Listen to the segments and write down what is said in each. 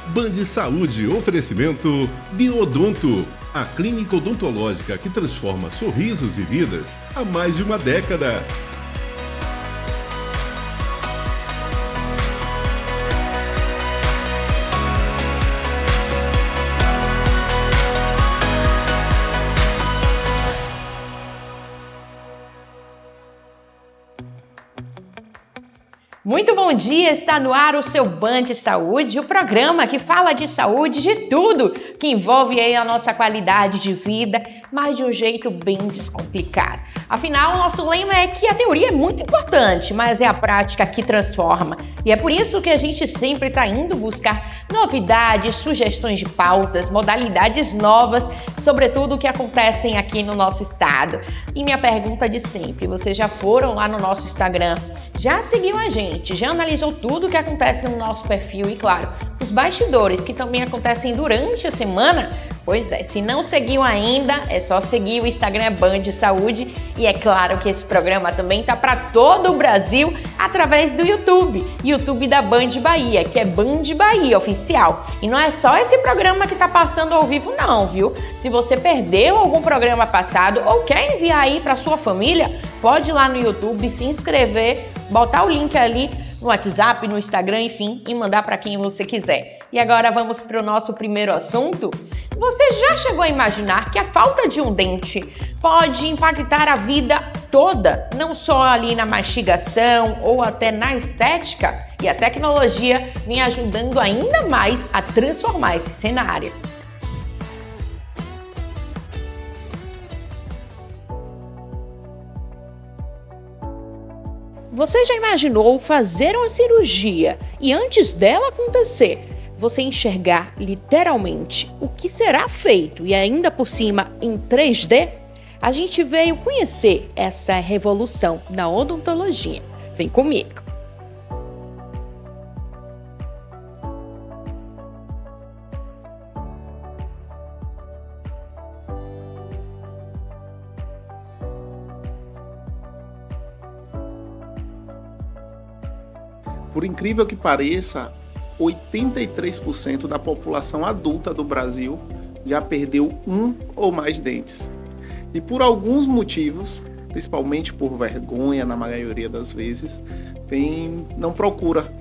Band Saúde, oferecimento Biodonto, a clínica odontológica que transforma sorrisos e vidas há mais de uma década. Muito bom dia, está no ar o seu Band Saúde, o programa que fala de saúde, de tudo que envolve aí a nossa qualidade de vida, mas de um jeito bem descomplicado. Afinal, o nosso lema é que a teoria é muito importante, mas é a prática que transforma. E é por isso que a gente sempre está indo buscar novidades, sugestões de pautas, modalidades novas, sobretudo o que acontecem aqui no nosso estado. E minha pergunta de sempre, vocês já foram lá no nosso Instagram? Já seguiu a gente? Já analisou tudo o que acontece no nosso perfil? E claro, os bastidores que também acontecem durante a semana? Pois é, se não seguiu ainda, é só seguir o Instagram Band Saúde. E é claro que esse programa também tá para todo o Brasil através do YouTube da Band Bahia, que é Band Bahia Oficial. E não é só esse programa que tá passando ao vivo não, viu? Se você perdeu algum programa passado ou quer enviar aí para sua família, pode ir lá no YouTube, se inscrever, botar o link ali no WhatsApp, no Instagram, enfim, e mandar para quem você quiser. E agora vamos para o nosso primeiro assunto. Você já chegou a imaginar que a falta de um dente pode impactar a vida toda, não só ali na mastigação ou até na estética? E a tecnologia vem ajudando ainda mais a transformar esse cenário. Você já imaginou fazer uma cirurgia e antes dela acontecer, você enxergar literalmente o que será feito e ainda por cima em 3D? A gente veio conhecer essa revolução na odontologia. Vem comigo! Por incrível que pareça, 83% da população adulta do Brasil já perdeu um ou mais dentes. E por alguns motivos, principalmente por vergonha na maioria das vezes, não procura,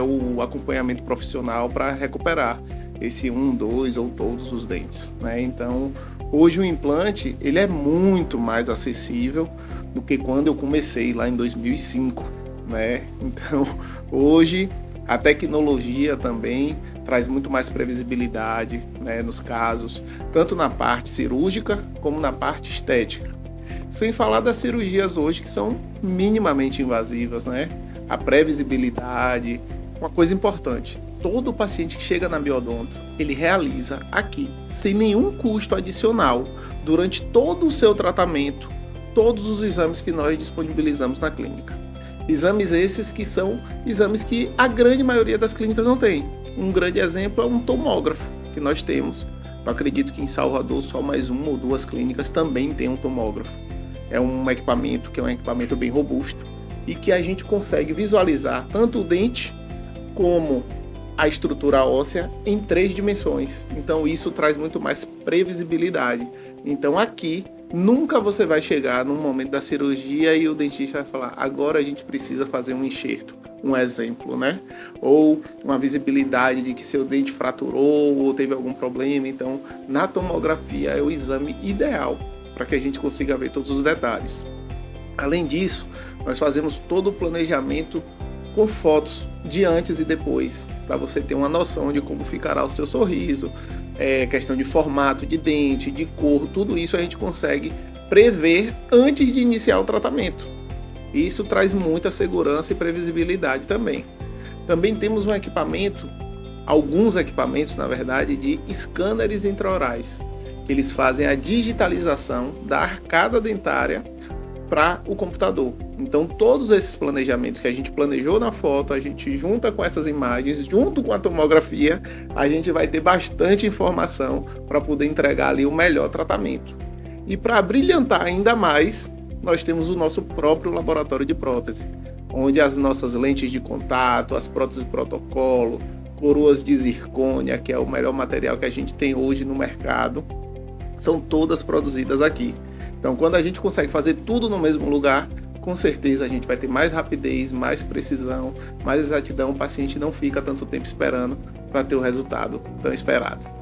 o acompanhamento profissional para recuperar esse 1, 2 ou todos os dentes. Então, hoje o implante ele é muito mais acessível do que quando eu comecei lá em 2005. Então, hoje a tecnologia também traz muito mais previsibilidade, nos casos, tanto na parte cirúrgica como na parte estética. Sem falar das cirurgias hoje que são minimamente invasivas, A previsibilidade, uma coisa importante, todo paciente que chega na Biodonto, ele realiza aqui, sem nenhum custo adicional, durante todo o seu tratamento, todos os exames que nós disponibilizamos na clínica. Exames esses que são exames que a grande maioria das clínicas não tem. Um grande exemplo é um tomógrafo que nós temos. Eu acredito que em Salvador só mais uma ou duas clínicas também tem um tomógrafo. É um equipamento que é um equipamento bem robusto e que a gente consegue visualizar tanto o dente como a estrutura óssea em 3 dimensões. Então isso traz muito mais previsibilidade. Então aqui nunca você vai chegar num momento da cirurgia e o dentista vai falar, agora a gente precisa fazer um enxerto, um exemplo, Ou uma visibilidade de que seu dente fraturou ou teve algum problema. Então, na tomografia é o exame ideal para que a gente consiga ver todos os detalhes. Além disso, nós fazemos todo o planejamento com fotos de antes e depois, para você ter uma noção de como ficará o seu sorriso, questão de formato de dente, de cor, tudo isso a gente consegue prever antes de iniciar o tratamento. Isso traz muita segurança e previsibilidade também. Também temos alguns equipamentos, na verdade, de scanners intraorais, que eles fazem a digitalização da arcada dentária para o computador. Então, todos esses planejamentos que a gente planejou na foto, a gente junta com essas imagens, junto com a tomografia, a gente vai ter bastante informação para poder entregar ali o melhor tratamento. E para brilhantar ainda mais, nós temos o nosso próprio laboratório de prótese, onde as nossas lentes de contato, as próteses de protocolo, coroas de zircônia, que é o melhor material que a gente tem hoje no mercado, são todas produzidas aqui. Então, quando a gente consegue fazer tudo no mesmo lugar, com certeza a gente vai ter mais rapidez, mais precisão, mais exatidão. O paciente não fica tanto tempo esperando para ter o resultado tão esperado.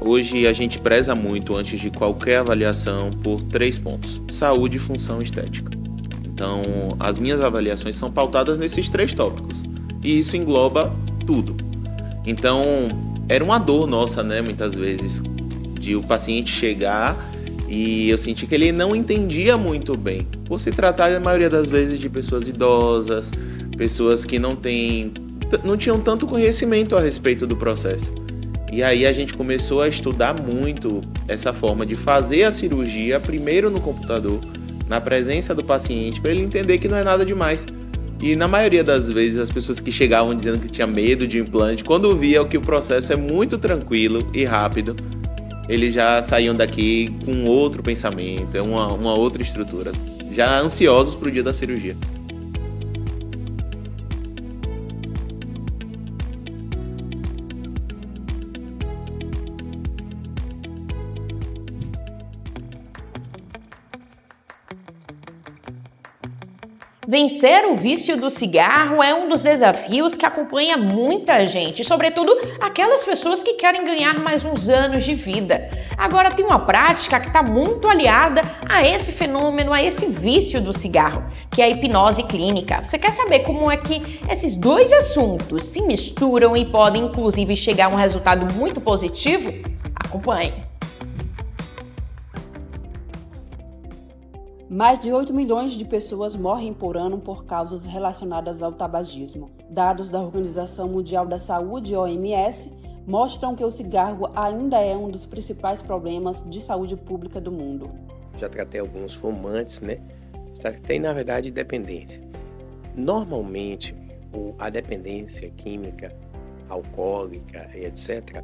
Hoje a gente preza muito, antes de qualquer avaliação, por 3 pontos: saúde, função e estética. Então, as minhas avaliações são pautadas nesses 3 tópicos, e isso engloba tudo. Então, era uma dor nossa, né, muitas vezes, de o paciente chegar e eu senti que ele não entendia muito bem, por se tratar, a maioria das vezes, de pessoas idosas, pessoas que não tinham tanto conhecimento a respeito do processo. E aí a gente começou a estudar muito essa forma de fazer a cirurgia primeiro no computador, na presença do paciente, para ele entender que não é nada demais. E na maioria das vezes as pessoas que chegavam dizendo que tinha medo de implante, quando viam que o processo é muito tranquilo e rápido, eles já saíam daqui com outro pensamento, uma outra estrutura, já ansiosos para o dia da cirurgia. Vencer o vício do cigarro é um dos desafios que acompanha muita gente, sobretudo aquelas pessoas que querem ganhar mais uns anos de vida. Agora, tem uma prática que está muito aliada a esse fenômeno, a esse vício do cigarro, que é a hipnose clínica. Você quer saber como é que esses 2 assuntos se misturam e podem, inclusive, chegar a um resultado muito positivo? Acompanhe! Mais de 8 milhões de pessoas morrem por ano por causas relacionadas ao tabagismo. Dados da Organização Mundial da Saúde, OMS, mostram que o cigarro ainda é um dos principais problemas de saúde pública do mundo. Já tratei alguns fumantes, né? Tem, na verdade, dependência. Normalmente, a dependência química, alcoólica, etc.,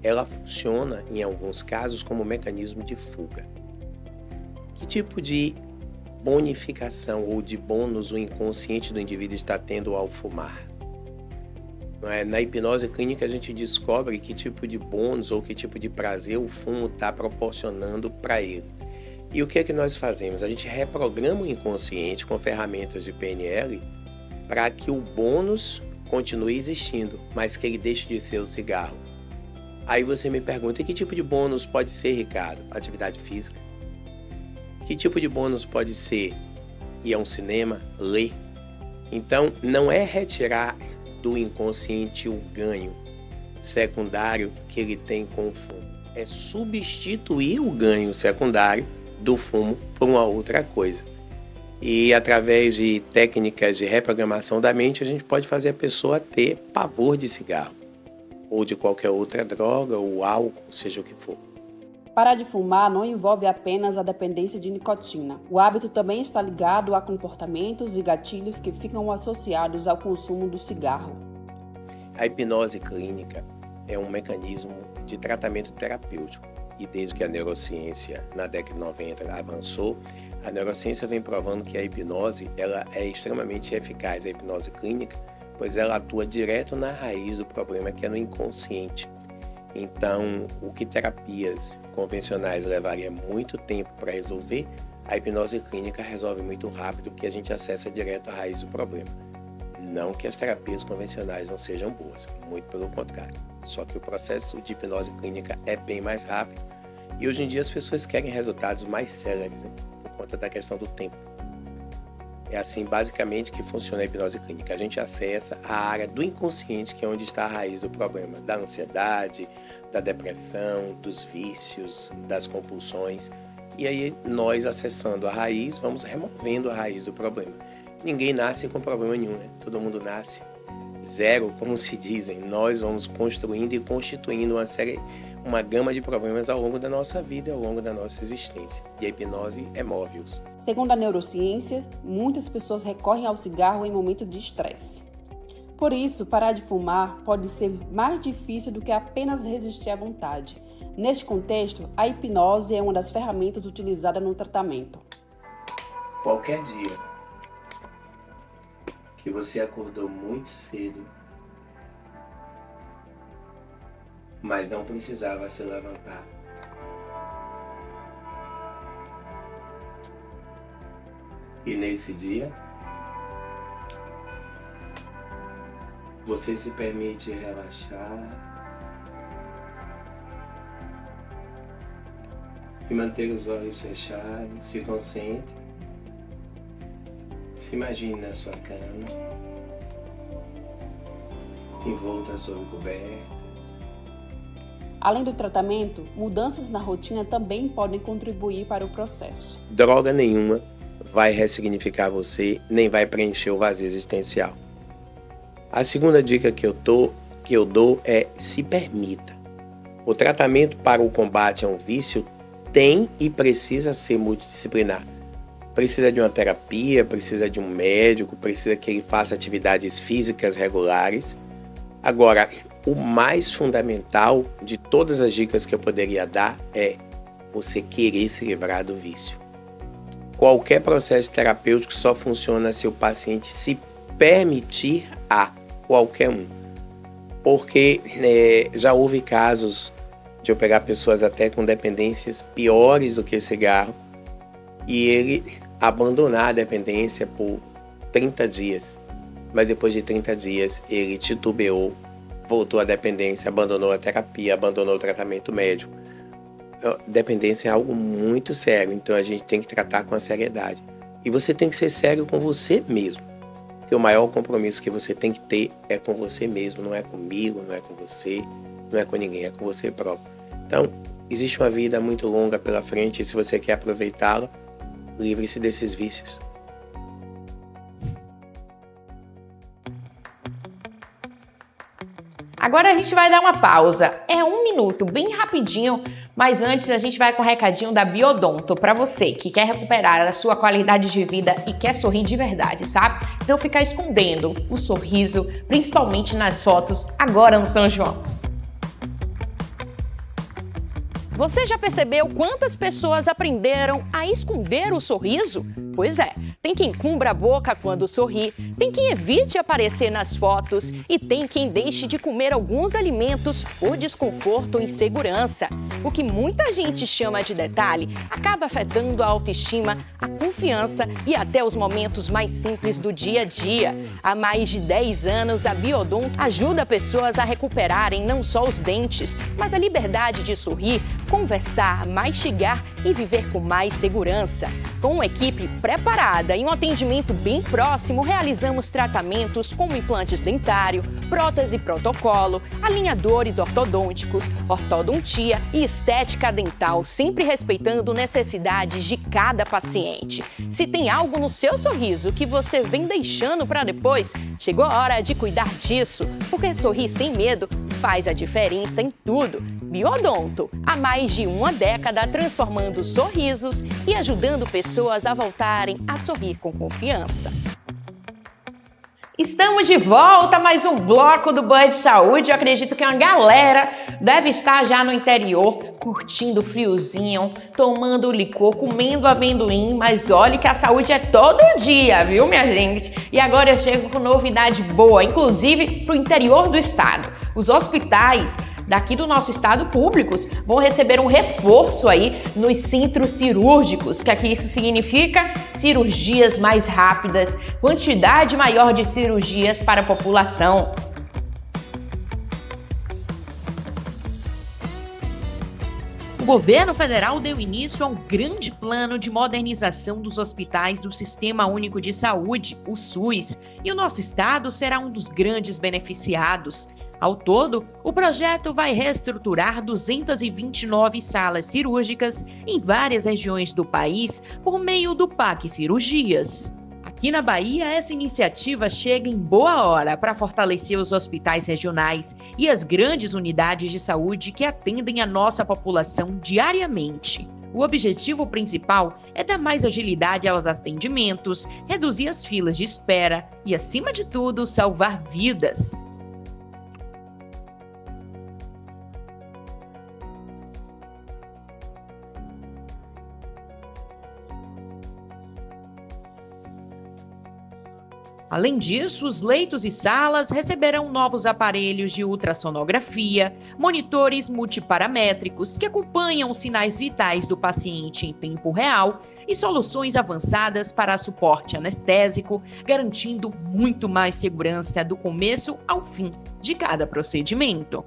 ela funciona, em alguns casos, como mecanismo de fuga. Que tipo de bonificação ou de bônus o inconsciente do indivíduo está tendo ao fumar? Na hipnose clínica a gente descobre que tipo de bônus ou que tipo de prazer o fumo está proporcionando para ele. E o que é que nós fazemos? A gente reprograma o inconsciente com ferramentas de PNL para que o bônus continue existindo, mas que ele deixe de ser o cigarro. Aí você me pergunta, e que tipo de bônus pode ser, Ricardo? Atividade física. Que tipo de bônus pode ser ir a um cinema, ler? Então, não é retirar do inconsciente o ganho secundário que ele tem com o fumo. É substituir o ganho secundário do fumo por uma outra coisa. E através de técnicas de reprogramação da mente, a gente pode fazer a pessoa ter pavor de cigarro, ou de qualquer outra droga, ou álcool, seja o que for. Parar de fumar não envolve apenas a dependência de nicotina. O hábito também está ligado a comportamentos e gatilhos que ficam associados ao consumo do cigarro. A hipnose clínica é um mecanismo de tratamento terapêutico. E desde que a neurociência, na década de 90, avançou, a neurociência vem provando que a hipnose ela é extremamente eficaz, a hipnose clínica, pois ela atua direto na raiz do problema, que é no inconsciente. Então, o que terapias convencionais levaria muito tempo para resolver, a hipnose clínica resolve muito rápido, porque a gente acessa direto a raiz do problema. Não que as terapias convencionais não sejam boas, muito pelo contrário. Só que o processo de hipnose clínica é bem mais rápido e hoje em dia as pessoas querem resultados mais céleres, né, por conta da questão do tempo. É assim, basicamente, que funciona a hipnose clínica. A gente acessa a área do inconsciente, que é onde está a raiz do problema, da ansiedade, da depressão, dos vícios, das compulsões. E aí, nós acessando a raiz, vamos removendo a raiz do problema. Ninguém nasce com problema nenhum, né? Todo mundo nasce zero, como se dizem, nós vamos construindo e constituindo uma gama de problemas ao longo da nossa vida, ao longo da nossa existência. E a hipnose é móvel. Segundo a neurociência, muitas pessoas recorrem ao cigarro em momento de estresse. Por isso, parar de fumar pode ser mais difícil do que apenas resistir à vontade. Neste contexto, a hipnose é uma das ferramentas utilizadas no tratamento. Qualquer dia que você acordou muito cedo, mas não precisava se levantar, e nesse dia, você se permite relaxar e manter os olhos fechados, se concentre, se imagine na sua cama, envolta sob coberta. Além do tratamento, mudanças na rotina também podem contribuir para o processo. Droga nenhuma vai ressignificar você, nem vai preencher o vazio existencial. A segunda dica que eu dou é: se permita. O tratamento para o combate a um vício tem e precisa ser multidisciplinar. Precisa de uma terapia, precisa de um médico, precisa que ele faça atividades físicas regulares. Agora, o mais fundamental de todas as dicas que eu poderia dar é você querer se livrar do vício. Qualquer processo terapêutico só funciona se o paciente se permitir a qualquer um. Porque já houve casos de eu pegar pessoas até com dependências piores do que cigarro e ele abandonar a dependência por 30 dias. Mas depois de 30 dias ele titubeou, voltou à dependência, abandonou a terapia, abandonou o tratamento médico. Dependência é algo muito sério, então a gente tem que tratar com a seriedade. E você tem que ser sério com você mesmo. Porque o maior compromisso que você tem que ter é com você mesmo, não é comigo, não é com você, não é com ninguém, é com você próprio. Então, existe uma vida muito longa pela frente e se você quer aproveitá-la, livre-se desses vícios. Agora a gente vai dar uma pausa. É 1 minuto, bem rapidinho, mas antes a gente vai com um recadinho da Biodonto para você que quer recuperar a sua qualidade de vida e quer sorrir de verdade, sabe? Não ficar escondendo o sorriso, principalmente nas fotos agora no São João. Você já percebeu quantas pessoas aprenderam a esconder o sorriso? Pois é, tem quem cubra a boca quando sorri, tem quem evite aparecer nas fotos e tem quem deixe de comer alguns alimentos por desconforto ou insegurança. O que muita gente chama de detalhe acaba afetando a autoestima, a confiança e até os momentos mais simples do dia a dia. Há mais de 10 anos, a Biodonto ajuda pessoas a recuperarem não só os dentes, mas a liberdade de sorrir, conversar, mastigar e viver com mais segurança. Com uma equipe preparada e um atendimento bem próximo, realizamos tratamentos como implantes dentário, prótese protocolo, alinhadores ortodônticos, ortodontia e estética dental, sempre respeitando necessidades de cada paciente. Se tem algo no seu sorriso que você vem deixando para depois, chegou a hora de cuidar disso, porque sorrir sem medo faz a diferença em tudo. Biodonto, há mais de uma década transformando sorrisos e ajudando pessoas a voltarem a sorrir com confiança. Estamos de volta a mais um bloco do Band Saúde. Eu acredito que uma galera deve estar já no interior, curtindo o friozinho, tomando licor, comendo amendoim, mas olhe que a saúde é todo dia, viu, minha gente? E agora eu chego com novidade boa, inclusive para o interior do estado. Os hospitais daqui do nosso estado públicos vão receber um reforço aí nos centros cirúrgicos. O que aqui isso significa? Cirurgias mais rápidas, quantidade maior de cirurgias para a população. O governo federal deu início a um grande plano de modernização dos hospitais do Sistema Único de Saúde, o SUS, e o nosso estado será um dos grandes beneficiados. Ao todo, o projeto vai reestruturar 229 salas cirúrgicas em várias regiões do país por meio do PAC Cirurgias. Aqui na Bahia, essa iniciativa chega em boa hora para fortalecer os hospitais regionais e as grandes unidades de saúde que atendem a nossa população diariamente. O objetivo principal é dar mais agilidade aos atendimentos, reduzir as filas de espera e, acima de tudo, salvar vidas. Além disso, os leitos e salas receberão novos aparelhos de ultrassonografia, monitores multiparamétricos que acompanham os sinais vitais do paciente em tempo real e soluções avançadas para suporte anestésico, garantindo muito mais segurança do começo ao fim de cada procedimento.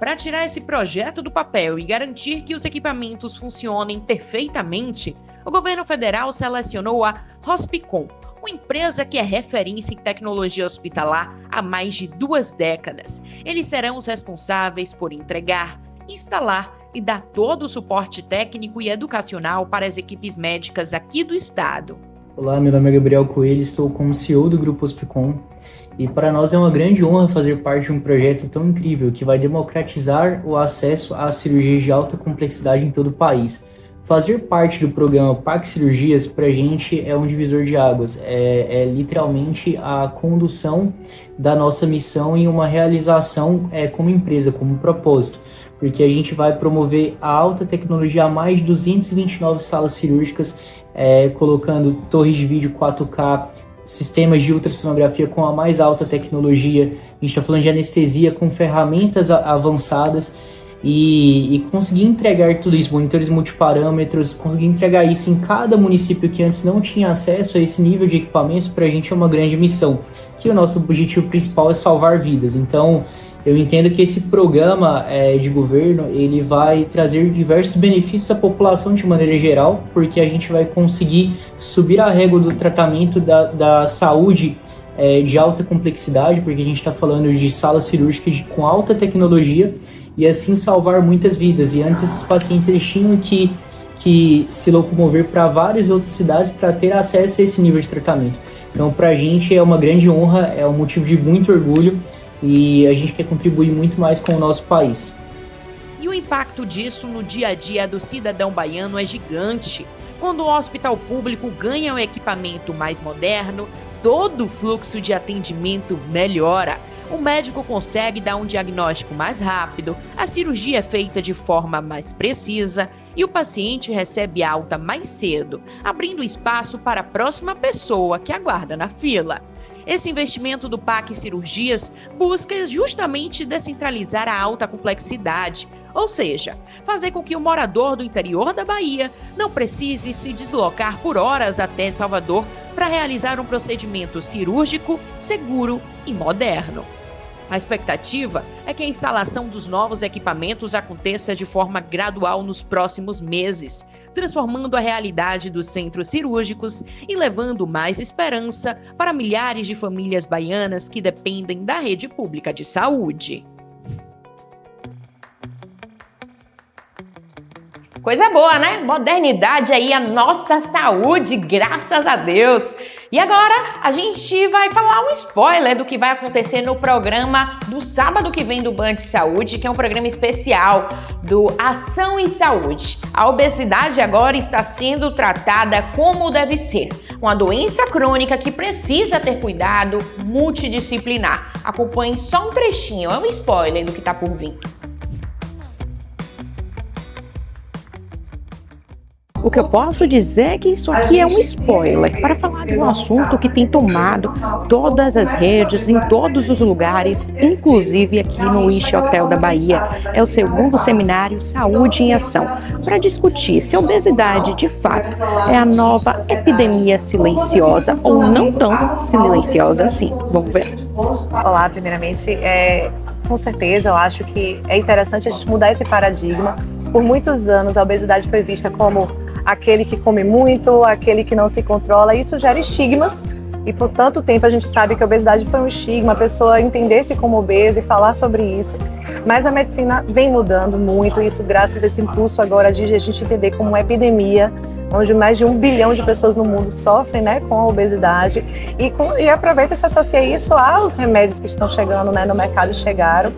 Para tirar esse projeto do papel e garantir que os equipamentos funcionem perfeitamente, o governo federal selecionou a Hospicom, uma empresa que é referência em tecnologia hospitalar há mais de 2 décadas. Eles serão os responsáveis por entregar, instalar e dar todo o suporte técnico e educacional para as equipes médicas aqui do estado. Olá, meu nome é Gabriel Coelho, estou como CEO do Grupo Hospicom e para nós é uma grande honra fazer parte de um projeto tão incrível que vai democratizar o acesso às cirurgias de alta complexidade em todo o país. Fazer parte do programa PAC Cirurgias, para a gente, é um divisor de águas. É literalmente a condução da nossa missão em uma realização como empresa, como propósito. Porque a gente vai promover a alta tecnologia a mais de 229 salas cirúrgicas, colocando torres de vídeo 4K, sistemas de ultrassonografia com a mais alta tecnologia. A gente está falando de anestesia com ferramentas avançadas. E conseguir entregar tudo isso, monitores multiparâmetros, conseguir entregar isso em cada município que antes não tinha acesso a esse nível de equipamentos, para a gente é uma grande missão, que o nosso objetivo principal é salvar vidas. Então, eu entendo que esse programa de governo, ele vai trazer diversos benefícios à população de maneira geral, porque a gente vai conseguir subir a régua do tratamento da saúde de alta complexidade, porque a gente está falando de salas cirúrgicas com alta tecnologia, e assim salvar muitas vidas. E antes esses pacientes eles tinham que se locomover para várias outras cidades para ter acesso a esse nível de tratamento. Então, para a gente é uma grande honra, é um motivo de muito orgulho e a gente quer contribuir muito mais com o nosso país. E o impacto disso no dia a dia do cidadão baiano é gigante. Quando o hospital público ganha um equipamento mais moderno, todo o fluxo de atendimento melhora. O médico consegue dar um diagnóstico mais rápido, a cirurgia é feita de forma mais precisa e o paciente recebe alta mais cedo, abrindo espaço para a próxima pessoa que aguarda na fila. Esse investimento do PAC Cirurgias busca justamente descentralizar a alta complexidade, ou seja, fazer com que o morador do interior da Bahia não precise se deslocar por horas até Salvador para realizar um procedimento cirúrgico, seguro e moderno. A expectativa é que a instalação dos novos equipamentos aconteça de forma gradual nos próximos meses, transformando a realidade dos centros cirúrgicos e levando mais esperança para milhares de famílias baianas que dependem da rede pública de saúde. Coisa boa, né? Modernidade aí, a nossa saúde, graças a Deus. E agora a gente vai falar um spoiler do que vai acontecer no programa do sábado que vem do Band Saúde, que é um programa especial do Ação em Saúde. A obesidade agora está sendo tratada como deve ser. Uma doença crônica que precisa ter cuidado multidisciplinar. Acompanhe só um trechinho, é um spoiler do que está por vir. O que eu posso dizer é que isso aqui é um spoiler para falar de um assunto que tem tomado todas as redes, em todos os lugares, inclusive aqui no Wish Hotel da Bahia. É o segundo seminário Saúde em Ação, para discutir se a obesidade, de fato, é a nova epidemia silenciosa ou não tão silenciosa assim. Vamos ver. Olá, primeiramente, com certeza eu acho que é interessante a gente mudar esse paradigma. Por muitos anos a obesidade foi vista como aquele que come muito, aquele que não se controla. Isso gera estigmas E por tanto tempo a gente sabe que a obesidade foi um estigma, a pessoa entender-se como obesa e falar sobre isso. Mas a medicina vem mudando muito, isso graças a esse impulso agora de a gente entender como uma epidemia, onde mais de 1 bilhão de pessoas no mundo sofrem, né, com a obesidade, e aproveita e se associa isso aos remédios que estão chegando, né, no mercado e chegaram.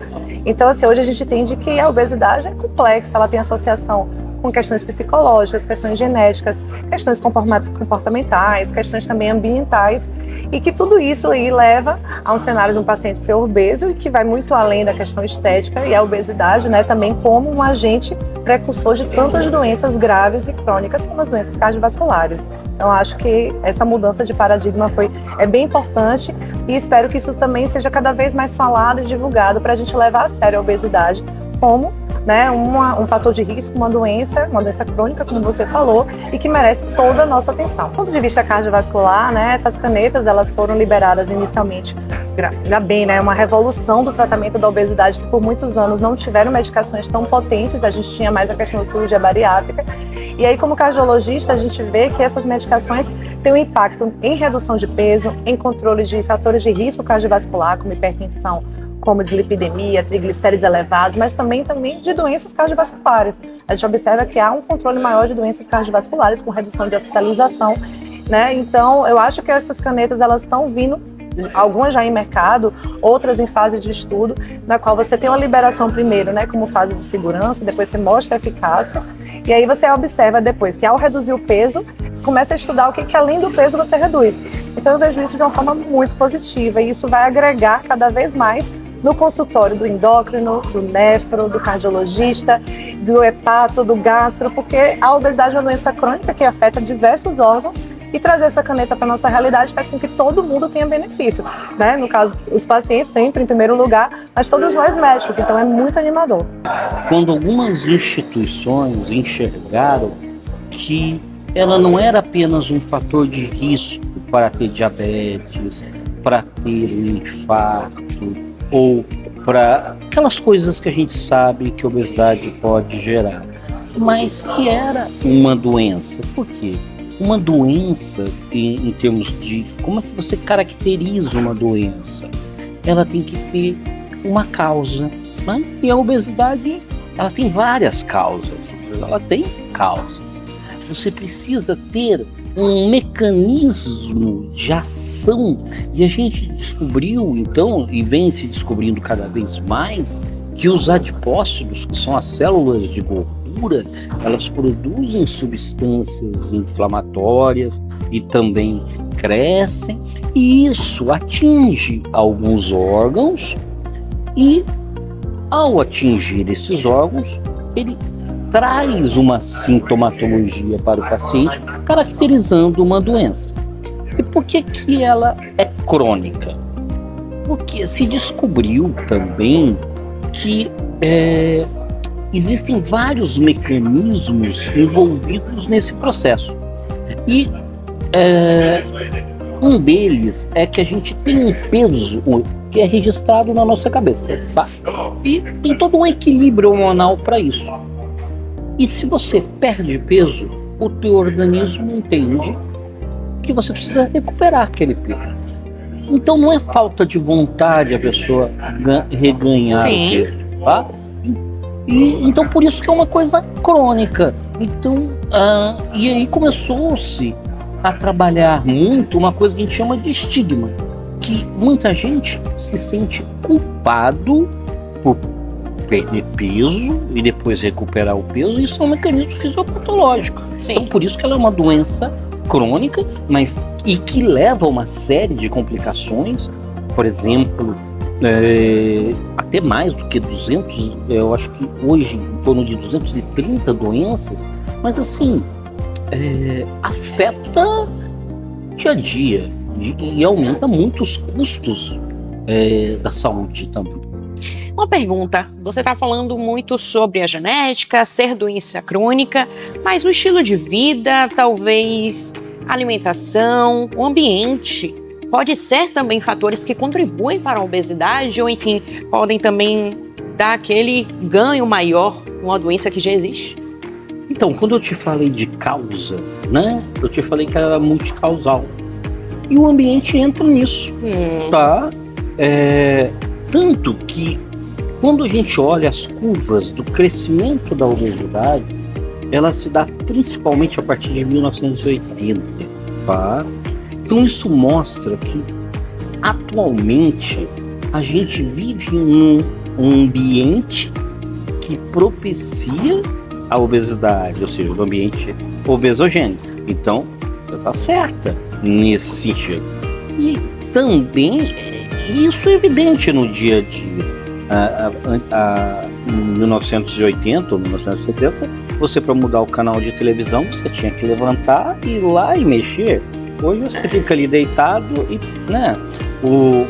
Então, assim, hoje a gente entende que a obesidade é complexa, ela tem associação com questões psicológicas, questões genéticas, questões comportamentais, questões também ambientais, e que tudo isso aí leva a um cenário de um paciente ser obeso e que vai muito além da questão estética, e a obesidade, né, também como um agente precursor de tantas doenças graves e crônicas como as doenças cardiovasculares. Então, acho que essa mudança de paradigma é bem importante e espero que isso também seja cada vez mais falado e divulgado para a gente levar a sério a obesidade como, né, um fator de risco, uma doença crônica, como você falou, e que merece toda a nossa atenção. Do ponto de vista cardiovascular, né, essas canetas elas foram liberadas inicialmente, ainda bem, né, uma revolução do tratamento da obesidade, que por muitos anos não tiveram medicações tão potentes, a gente tinha mais a questão da cirurgia bariátrica, e aí como cardiologista a gente vê que essas medicações têm um impacto em redução de peso, em controle de fatores de risco cardiovascular, como hipertensão, como dislipidemia, triglicéridos elevados, mas também de doenças cardiovasculares. A gente observa que há um controle maior de doenças cardiovasculares, com redução de hospitalização, né? Então, eu acho que essas canetas, elas estão vindo, algumas já em mercado, outras em fase de estudo, na qual você tem uma liberação primeiro, né, como fase de segurança, depois você mostra a eficácia, e aí você observa depois que ao reduzir o peso, você começa a estudar o que além do peso você reduz. Então, eu vejo isso de uma forma muito positiva, e isso vai agregar cada vez mais no consultório do endócrino, do nefro, do cardiologista, do hepato, do gastro, porque a obesidade é uma doença crônica que afeta diversos órgãos, e trazer essa caneta para a nossa realidade faz com que todo mundo tenha benefício, né? No caso, os pacientes sempre em primeiro lugar, mas todos nós médicos, então é muito animador. Quando algumas instituições enxergaram que ela não era apenas um fator de risco para ter diabetes, para ter um infarto, ou para aquelas coisas que a gente sabe que a obesidade pode gerar, mas que era uma doença. Por quê? Uma doença, em termos de como é que você caracteriza uma doença, ela tem que ter uma causa, né? E a obesidade, ela tem várias causas, ela tem causas. Você precisa ter um mecanismo de ação, e a gente descobriu então, e vem se descobrindo cada vez mais, que os adipócitos, que são as células de gordura, elas produzem substâncias inflamatórias e também crescem, e isso atinge alguns órgãos, e ao atingir esses órgãos, ele traz uma sintomatologia para o paciente, caracterizando uma doença. E por que ela é crônica? Porque se descobriu também que existem vários mecanismos envolvidos nesse processo. E um deles é que a gente tem um peso que é registrado na nossa cabeça, tá? E tem todo um equilíbrio hormonal para isso. E se você perde peso, o teu organismo entende que você precisa recuperar aquele peso. Então não é falta de vontade a pessoa reganhar o peso, tá? Então por isso que é uma coisa crônica. Então, e aí começou-se a trabalhar muito uma coisa que a gente chama de estigma, que muita gente se sente culpado por perder peso e depois recuperar o peso. Isso é um mecanismo fisiopatológico. Sim. Então por isso que ela é uma doença crônica, mas e que leva a uma série de complicações. Por exemplo, até mais do que 200, eu acho que hoje em torno de 230 doenças, mas assim, afeta dia a dia e aumenta muito os custos da saúde também. Uma pergunta, você está falando muito sobre a genética, ser doença crônica, mas o estilo de vida, talvez a alimentação, o ambiente, pode ser também fatores que contribuem para a obesidade ou, enfim, podem também dar aquele ganho maior numa doença que já existe? Então, quando eu te falei de causa, né, eu te falei que ela era multicausal. E o ambiente entra nisso, tá? Tanto que quando a gente olha as curvas do crescimento da obesidade, ela se dá principalmente a partir de 1980, tá? Então isso mostra que atualmente a gente vive num ambiente que propicia a obesidade, ou seja, um ambiente obesogênico. Então, você está certa nesse sentido. E também isso é evidente no dia a dia. Em 1980 ou 1970, você, para mudar o canal de televisão, você tinha que levantar, ir lá e mexer. Hoje você fica ali deitado e, né,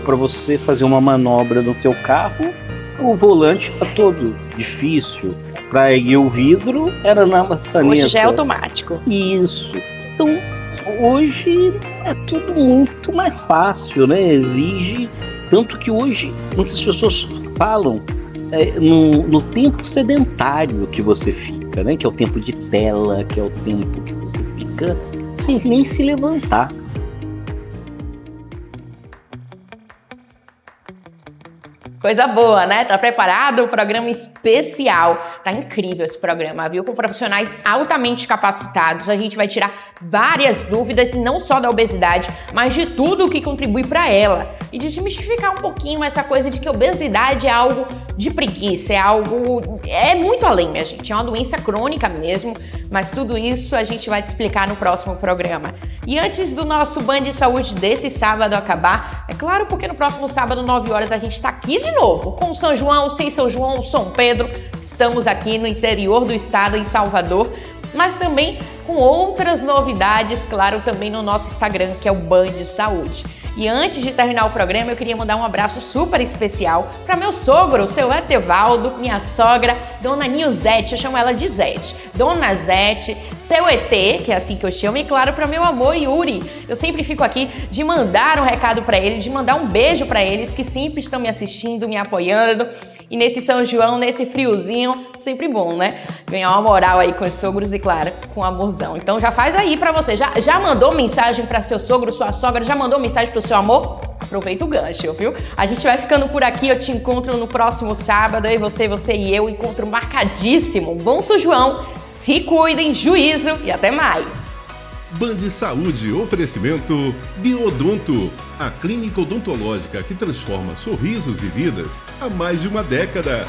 para você fazer uma manobra no teu carro, o volante está todo difícil. Para erguer o vidro, era na maçaneta. Hoje já é automático. Isso. Então, hoje é tudo muito mais fácil, né? Exige. Tanto que hoje muitas pessoas falam no tempo sedentário que você fica, né? Que é o tempo de tela, que é o tempo que você fica sem nem se levantar. Coisa boa, né? Tá preparado? Programa especial. Tá incrível esse programa, viu? Com profissionais altamente capacitados. A gente vai tirar várias dúvidas, não só da obesidade, mas de tudo o que contribui para ela. E desmistificar um pouquinho essa coisa de que obesidade é algo de preguiça, é muito além, minha gente. É uma doença crônica mesmo, mas tudo isso a gente vai te explicar no próximo programa. E antes do nosso Band de Saúde desse sábado acabar, é claro, porque no próximo sábado, 9 horas, a gente tá aqui de novo, com São João, sem São João, São Pedro. Estamos aqui no interior do estado, em Salvador, mas também com outras novidades, claro, também no nosso Instagram, que é o Band de Saúde. E antes de terminar o programa, eu queria mandar um abraço super especial para meu sogro, o seu Etevaldo, minha sogra, Dona Nilzete, eu chamo ela de Zete. Dona Zete, seu ET, que é assim que eu chamo, e claro, para meu amor Yuri. Eu sempre fico aqui de mandar um recado para eles, de mandar um beijo para eles, que sempre estão me assistindo, me apoiando. E nesse São João, nesse friozinho, sempre bom, né? Ganhar uma moral aí com os sogros e, claro, com amorzão. Então já faz aí pra você. Já mandou mensagem pra seu sogro, sua sogra? Já mandou mensagem pro seu amor? Aproveita o gancho, viu? A gente vai ficando por aqui. Eu te encontro no próximo sábado. Aí você e eu. Encontro marcadíssimo. Bom São João. Se cuidem, juízo e até mais. Band Saúde, oferecimento Biodonto, a clínica odontológica que transforma sorrisos e vidas há mais de uma década.